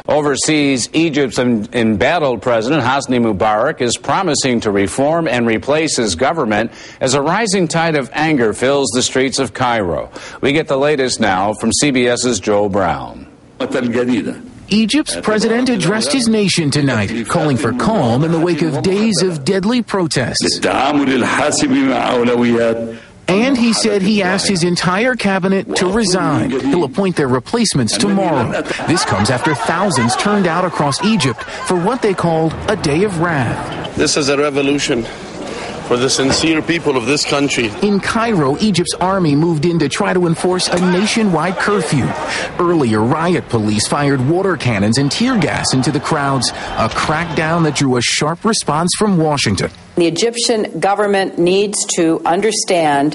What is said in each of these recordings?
Overseas, Egypt's embattled President Hosni Mubarak is promising to reform and replace his government as a rising tide of anger fills the streets of Cairo. We get the latest now from CBS's Joel Brown. Egypt's president addressed his nation tonight, calling for calm in the wake of days of deadly protests. And he said he asked his entire cabinet to resign. He'll appoint their replacements tomorrow. This comes after thousands turned out across Egypt for what they called a day of wrath. This is a revolution for the sincere people of this country. In Cairo, Egypt's army moved in to try to enforce a nationwide curfew. Earlier, riot police fired water cannons and tear gas into the crowds, a crackdown that drew a sharp response from Washington. The Egyptian government needs to understand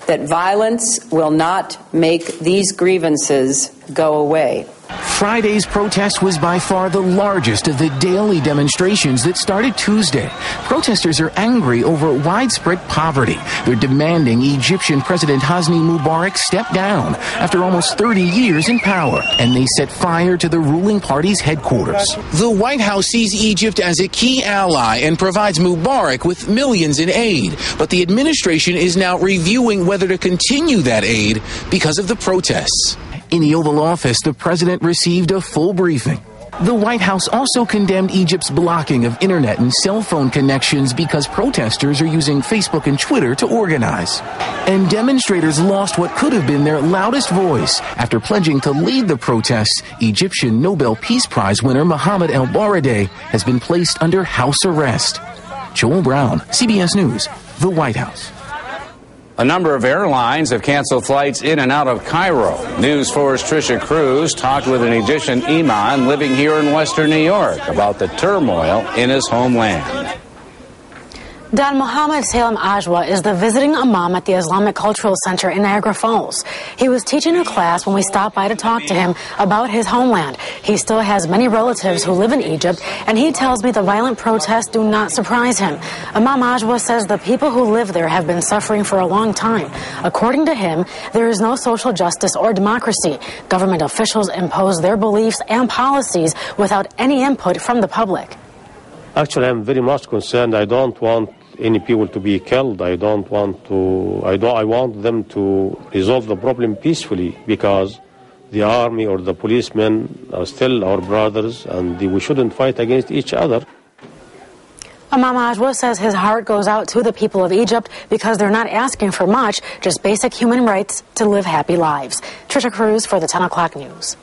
that violence will not make these grievances go away. Friday's protest was by far the largest of the daily demonstrations that started Tuesday. Protesters are angry over widespread poverty. They're demanding Egyptian President Hosni Mubarak step down after almost 30 years in power, and they set fire to the ruling party's headquarters. The White House sees Egypt as a key ally and provides Mubarak with millions in aid, but the administration is now reviewing whether to continue that aid because of the protests. In the Oval Office, the president received a full briefing. The White House also condemned Egypt's blocking of internet and cell phone connections because protesters are using Facebook and Twitter to organize. And demonstrators lost what could have been their loudest voice after pledging to lead the protests. Egyptian Nobel Peace Prize winner Mohammed El-Baradei has been placed under house arrest. Joel Brown, CBS News, the White House. A number of airlines have canceled flights in and out of Cairo. News 4's Trisha Cruz talked with an Egyptian imam living here in western New York about the turmoil in his homeland. Don Mohammed Salem AGWA is the visiting imam at the Islamic Cultural Center in Niagara Falls. He was teaching a class when we stopped by to talk to him about his homeland. He still has many relatives who live in Egypt, and he tells me the violent protests do not surprise him. Imam AGWA says the people who live there have been suffering for a long time. According to him, there is no social justice or democracy. Government officials impose their beliefs and policies without any input from the public. Actually, I'm very much concerned. I don't want any people to be killed. I want them to resolve the problem peacefully, because the army or the policemen are still our brothers, and we shouldn't fight against each other. Imam AGWA says his heart goes out to the people of Egypt because they're not asking for much, just basic human rights to live happy lives. Trisha Cruz for the 10 o'clock news.